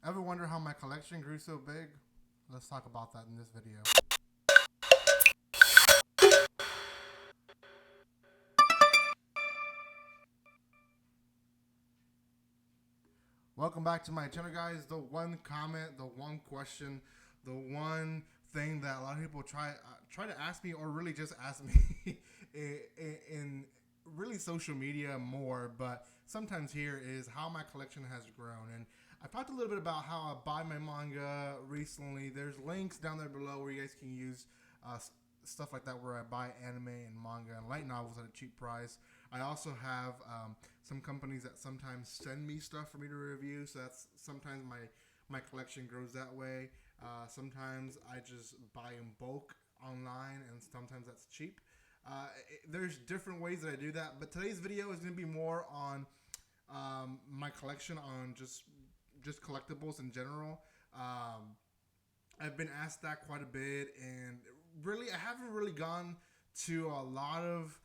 Ever wonder how my collection grew so big? Let's talk about that in this video. Welcome back to my channel, guys. The one comment, the one question, the one thing that a lot of people try to ask me, or really just ask me in really social media more, but sometimes here, is how my collection has grown. And I've talked a little bit about how I buy my manga recently. There's links down there below where you guys can use uh, stuff like that, where I buy anime and manga and light novels at a cheap price. I also have some companies that sometimes send me stuff for me to review, so that's sometimes my collection grows that way. Sometimes I just buy in bulk online, and sometimes that's cheap. There's different ways that I do that, but today's video is going to be more on my collection, on just collectibles in general. I've been asked that quite a bit, and really, I haven't really gone to a lot of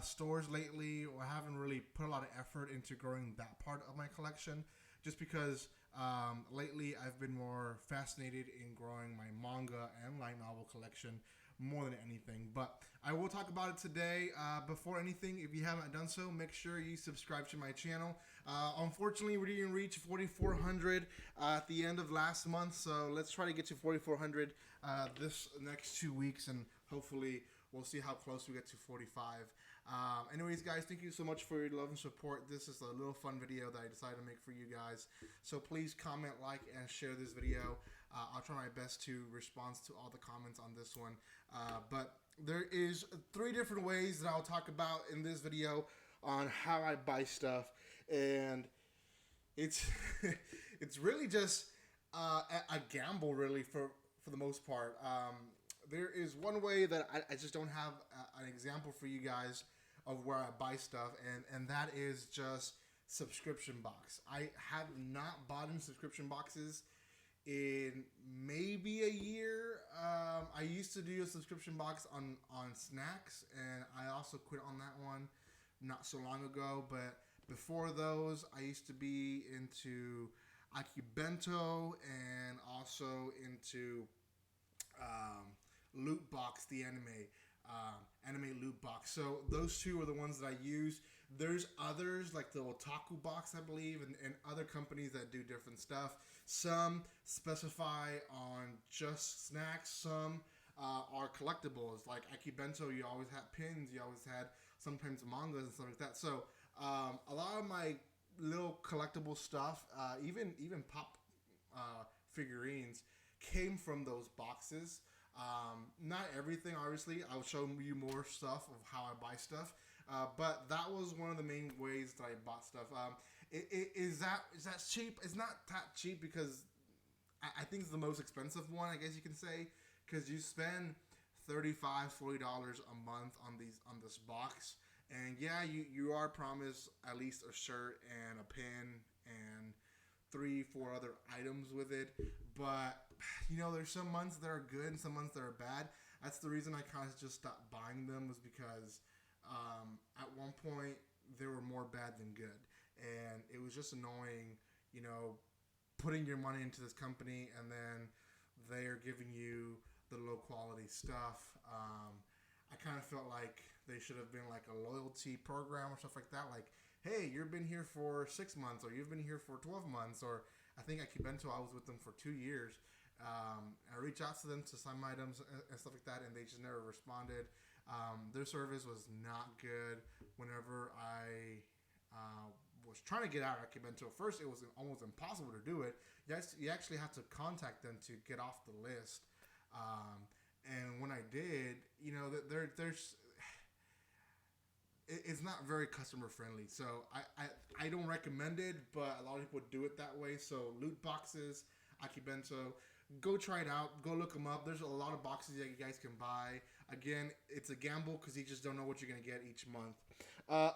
stores lately, or I haven't really put a lot of effort into growing that part of my collection, just because lately I've been more fascinated in growing my manga and light novel collection more than anything. But I will talk about it today. Before anything, if you haven't done so, make sure you subscribe to my channel. Unfortunately, we didn't reach 4,400 at the end of last month, so let's try to get to 4,400 this next 2 weeks, and hopefully we'll see how close we get to 45. Anyways, guys, thank you so much for your love and support. This is a little fun video that I decided to make for you guys. So please comment, like, and share this video. I'll try my best to respond to all the comments on this one. But there is 3 different ways that I'll talk about in this video on how I buy stuff. And it's it's really just a gamble, really, for the most part. There is one way that I just don't have an example for you guys of where I buy stuff, and that is just subscription box. I have not bought in subscription boxes in maybe a year. I used to do a subscription box on snacks, and I also quit on that one not so long ago. But before those, I used to be into Akibento, and also into Loot Box, the anime Loot Box. So those 2 are the ones that I use. There's others like the Otaku box, I believe, and other companies that do different stuff. Some specify on just snacks. Some are collectibles. Like Akibento, you always had pins. You always had sometimes mangas and stuff like that. So a lot of my little collectible stuff, even pop figurines, came from those boxes. Not everything, obviously. I'll show you more stuff of how I buy stuff. But that was one of the main ways that I bought stuff. Is that cheap? It's not that cheap, because I think it's the most expensive one, I guess you can say, because you spend $35-$40 a month on this box, and yeah, you are promised at least a shirt and a pin and 3-4 other items with it. But there's some months that are good and some months that are bad. That's the reason I kind of just stopped buying them, was because at one point they were more bad than good, and it was just annoying, putting your money into this company and then they are giving you the low quality stuff. I kind of felt like they should have been like a loyalty program or stuff like that. Like, hey, you've been here for 6 months, or you've been here for 12 months, or I think at Kibento I was with them for 2 years. I reached out to them to sign my items and stuff like that, and they just never responded. Their service was not good. Whenever I was trying to get out of Kibento, first it was almost impossible to do it. You actually have to contact them to get off the list. And when I did, it's not very customer friendly. So I don't recommend it, but a lot of people do it that way. So loot boxes, Akibento, go try it out. Go look them up. There's a lot of boxes that you guys can buy. Again, it's a gamble, because you just don't know what you're going to get each month.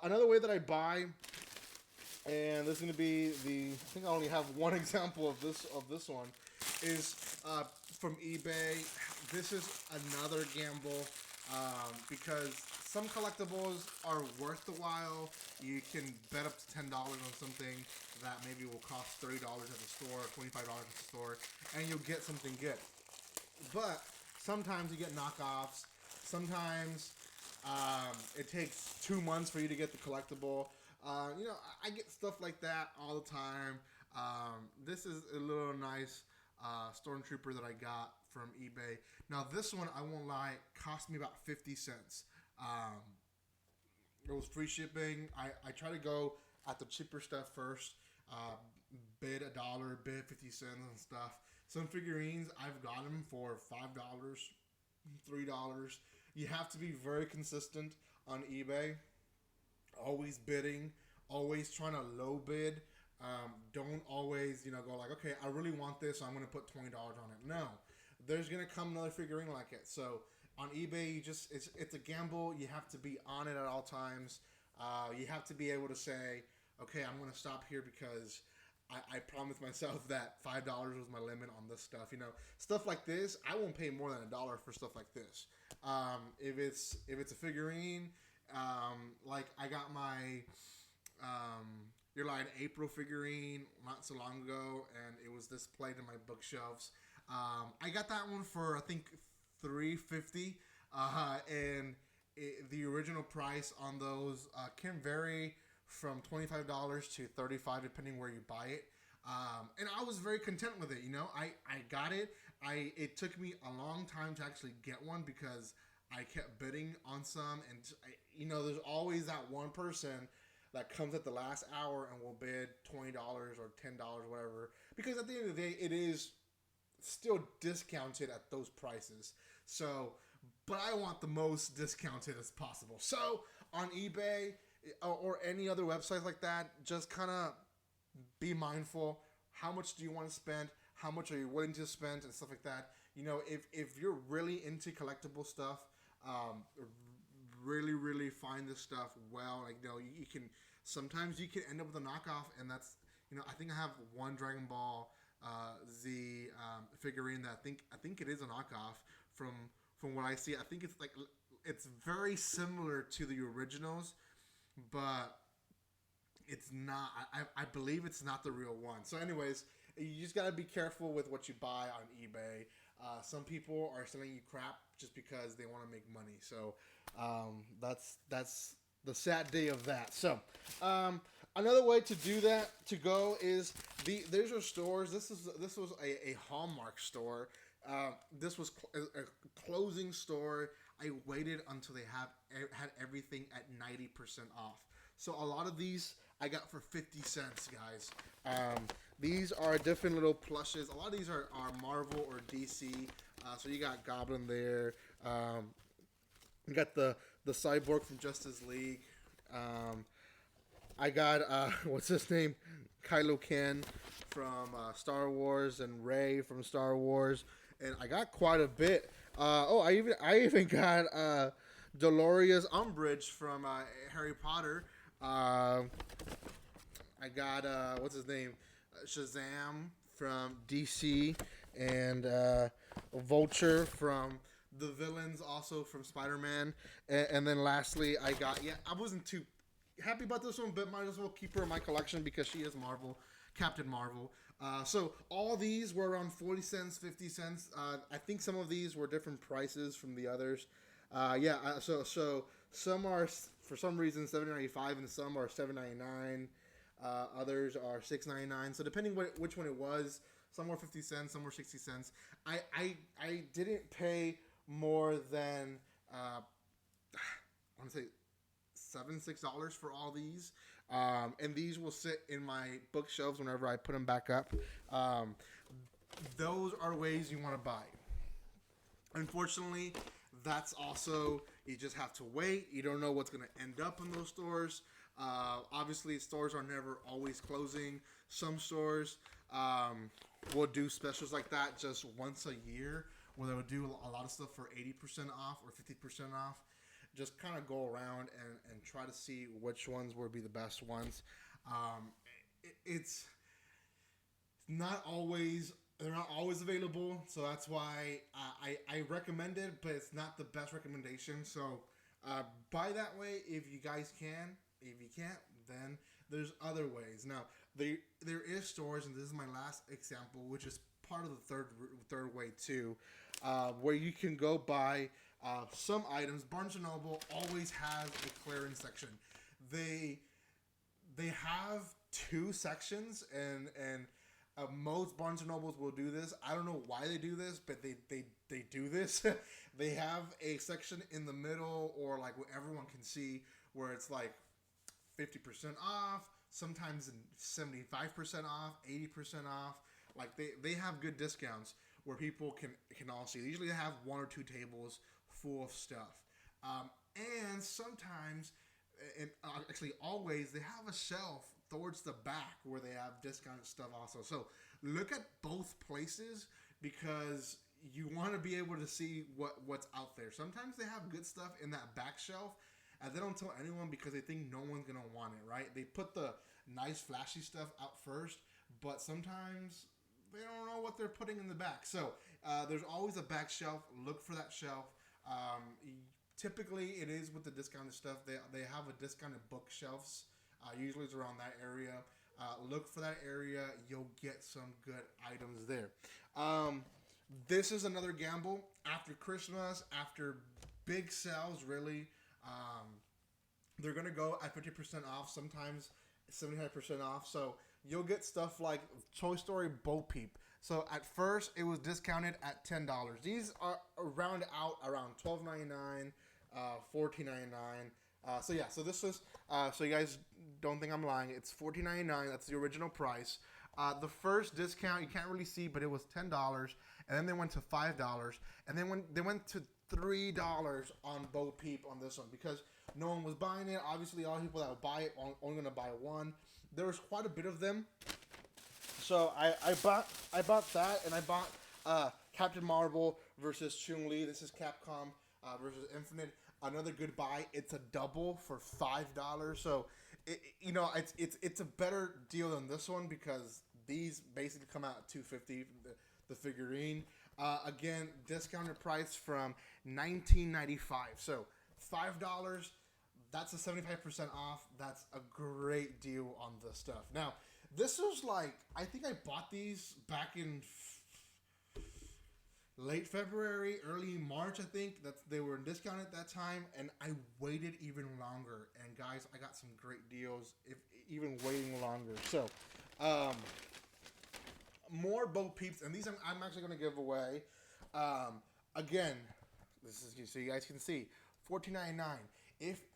Another way that I buy, and this is going to be I think I only have one example of this one, is from eBay. This is another gamble. because some collectibles are worth the while. You can bet up to $10 on something that maybe will cost $30 at the store, $25 at the store, and you'll get something good. But sometimes you get knockoffs. Sometimes it takes 2 months for you to get the collectible. I get stuff like that all the time. This is a little nice Stormtrooper that I got from eBay. Now this one, I won't lie, cost me about 50 cents. It was free shipping. I try to go at the cheaper stuff first. Bid $1, bid 50 cents and stuff. Some figurines I've got them for $5, $3. You have to be very consistent on eBay. Always bidding, always trying to low bid. Don't always, go like, okay, I really want this, so I'm going to put $20 on it. No, there's going to come another figurine like it. So on eBay, it's a gamble. You have to be on it at all times. You have to be able to say, okay, I'm going to stop here because I promised myself that $5 was my limit on this stuff. Stuff like this, I won't pay more than $1 for stuff like this. If it's a figurine, like I got my Your Lie in April figurine not so long ago, and it was displayed in my bookshelves. I got that one for I think $3.50, and the original price on those can vary from $25 to $35 depending where you buy it. And I was very content with it. I got it. It took me a long time to actually get one because I kept bidding on some, and there's always that one person that comes at the last hour and will bid $20 or $10, whatever. Because at the end of the day, it is still discounted at those prices. So, but I want the most discounted as possible. So on eBay or any other websites like that, just kind of be mindful. How much do you want to spend? How much are you willing to spend and stuff like that? If you're really into collectible stuff, really find this stuff well. You can sometimes you can end up with a knockoff, and that's I think I have one Dragon Ball Z figurine that I think it is a knockoff from what I see. I think it's very similar to the originals, but it's not. I believe it's not the real one. So, anyways, you just gotta be careful with what you buy on eBay. Some people are selling you crap just because they want to make money. So that's the sad day of that. So another way to do that is there's your stores. This was a Hallmark store. This was a closing store. I waited until they had everything at 90% off. So a lot of these I got for 50 cents, guys. These are different little plushes. A lot of these are Marvel or DC. So you got Goblin there. You got the Cyborg from Justice League. I got what's his name? Kylo Ren from Star Wars and Rey from Star Wars. And I got quite a bit. I even got Dolores Umbridge from Harry Potter. I got what's his name? Shazam from DC, and Vulture from the villains, also from Spider-Man. And then lastly, I wasn't too happy about this one, but might as well keep her in my collection because she is Marvel, Captain Marvel. So all these were around 40 cents, 50 cents. I think some of these were different prices from the others. So some are for some reason $7.95 and some are $7.99. Others are $6.99. So depending which one it was, some were 50 cents, some were 60 cents. I didn't pay more than I want to say $6 for all these. And these will sit in my bookshelves whenever I put them back up. Those are ways you want to buy. Unfortunately, that's also, you just have to wait. You don't know what's going to end up in those stores. Obviously, stores are never always closing. Some stores will do specials like that just once a year, where they would do a lot of stuff for 80% off or 50% off. Just kind of go around and try to see which ones would be the best ones. It's not always they're not always available, so that's why I recommend it, but it's not the best recommendation. So buy that way if you guys can. If you can't, then there's other ways. Now there is stores, and this is my last example, which is part of the third way too, where you can go buy some items. Barnes and Noble always has a clearance section. They they have two sections, and most Barnes and Nobles will do this. I don't know why they do this, but they do this. They have a section in the middle, or like what everyone can see, where it's like 50% off, sometimes 75% off, 80% off. Like they have good discounts where people can all see. They usually have one or two tables full of stuff. And sometimes, and actually always, they have a shelf towards the back where they have discounted stuff also. So look at both places, because you want to be able to see what's out there. Sometimes they have good stuff in that back shelf, and they don't tell anyone because they think no one's gonna want it, right? They put the nice flashy stuff out first, but sometimes they don't know what they're putting in the back. So there's always a back shelf. Look for that shelf. Typically, it is with the discounted stuff. They have a discounted bookshelves. Usually, it's around that area. Look for that area. You'll get some good items there. This is another gamble. After Christmas, after big sales, really, they're gonna go at 50% off. Sometimes 75% off. So you'll get stuff like Toy Story Bo Peep. So at first, it was discounted at $10. These are around $12.99, $14.99. So yeah, so this is so you guys don't think I'm lying. It's $14.99. That's the original price. The first discount you can't really see, but it was $10, and then they went to $5, and then when they went to $3 on Bo Peep on this one, because no one was buying it. Obviously, all the people that would buy it only gonna buy one. There was quite a bit of them. So I bought that, and I bought Captain Marvel versus Chun-Li. This is Capcom versus Infinite. Another good buy. It's a double for $5. So it's a better deal than this one, because these basically come out at $250 the figurine. Again, discounted price from $19.95. So $5. That's a 75% off. That's a great deal on this stuff. Now, this was like, I think I bought these back in late February, early March, I think. That they were in discount at that time, and I waited even longer. And guys, I got some great deals, if even waiting longer. So, more Bo Peeps, and these I'm actually going to give away. Again, this is so you guys can see, $14.99.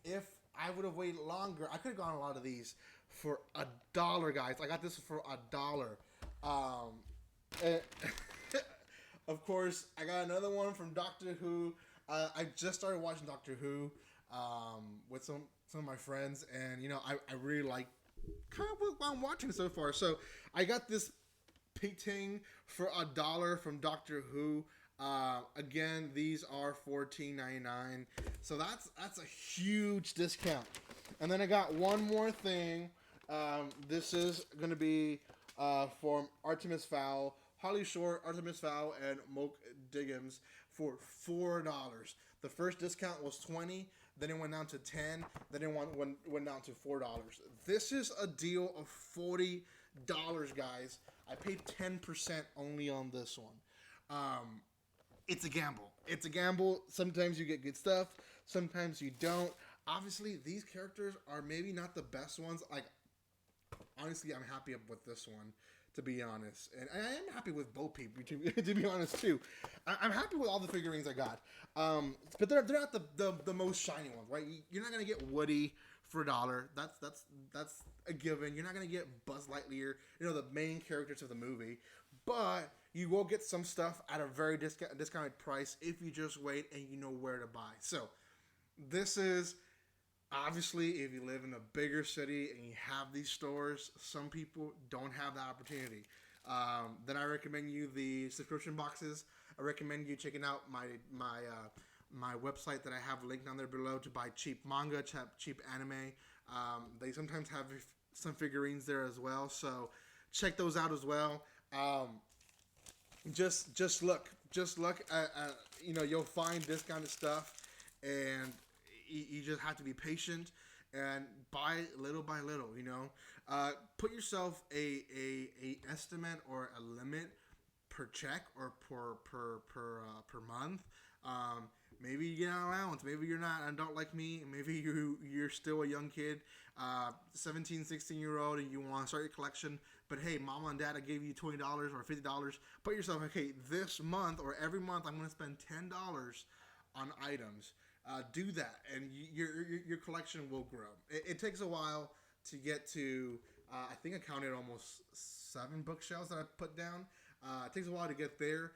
If I would have waited longer, I could have gotten a lot of these for $1, guys. I got this for $1. Of course, I got another one from Doctor Who. I just started watching Doctor Who with some of my friends, and I really like kind of what I'm watching so far. So I got this painting for $1 from Doctor Who. Again, these are $14.99, so that's a huge discount. And then I got one more thing. This is gonna be from Artemis Fowl, Holly Short, Artemis Fowl, and Moke Diggins for $4. The first discount was $20, then it went down to $10, then it went down to $4. This is a deal of $40, guys. I paid 10% only on this one. It's a gamble. It's a gamble. Sometimes you get good stuff. Sometimes you don't. Obviously, these characters are maybe not the best ones. Like, honestly, I'm happy with this one, to be honest. And I am happy with Bo Peep, to be honest, too. I'm happy with all the figurines I got. But they're not the most shiny ones, right? You're not going to get Woody for $1. That's a given. You're not going to get Buzz Lightyear, the main characters of the movie. But you will get some stuff at a very discounted price if you just wait and you know where to buy. So this is, obviously, if you live in a bigger city and you have these stores, some people don't have that opportunity. Then I recommend you the subscription boxes. I recommend you checking out my website that I have linked down there below to buy cheap manga, cheap anime. They sometimes have some figurines there as well, so check those out as well. just look at you'll find this kind of stuff, and you just have to be patient and buy little by little. Put yourself a estimate or a limit per check or per month. Maybe you get an allowance. Maybe you're not an adult like me. Maybe you're still a young kid, 17, 16-year-old, and you want to start your collection. But hey, mama and dad, I gave you $20 or $50. Put yourself, okay, this month or every month I'm going to spend $10 on items. Do that, and your collection will grow. It takes a while to get to. I think I counted almost 7 bookshelves that I put down. It takes a while to get there,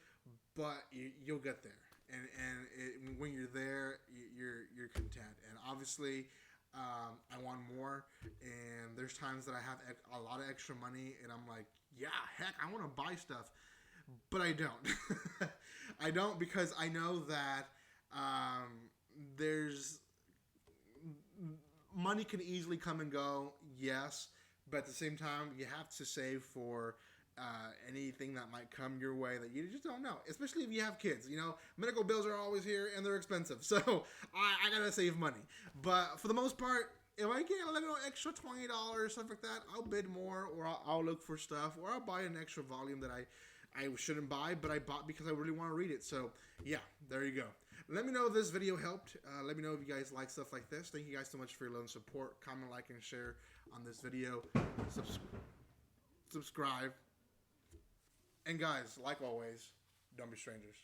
but you'll get there. And when you're there, you're content. And obviously, I want more. And there's times that I have a lot of extra money, and I'm like, yeah, heck, I want to buy stuff, but I don't. I don't, because I know that there's money can easily come and go. Yes, but at the same time, you have to save for anything that might come your way that you just don't know, especially if you have kids. Medical bills are always here and they're expensive, so I gotta save money. But for the most part, if I get a little extra $20, stuff like that, I'll bid more, or I'll look for stuff, or I'll buy an extra volume that I shouldn't buy, but I bought because I really want to read it. So yeah, there you go. Let me know if this video helped. Let me know if you guys like stuff like this. Thank you guys so much for your love and support. Comment, like, and share on this video. Subscribe. And guys, like always, don't be strangers.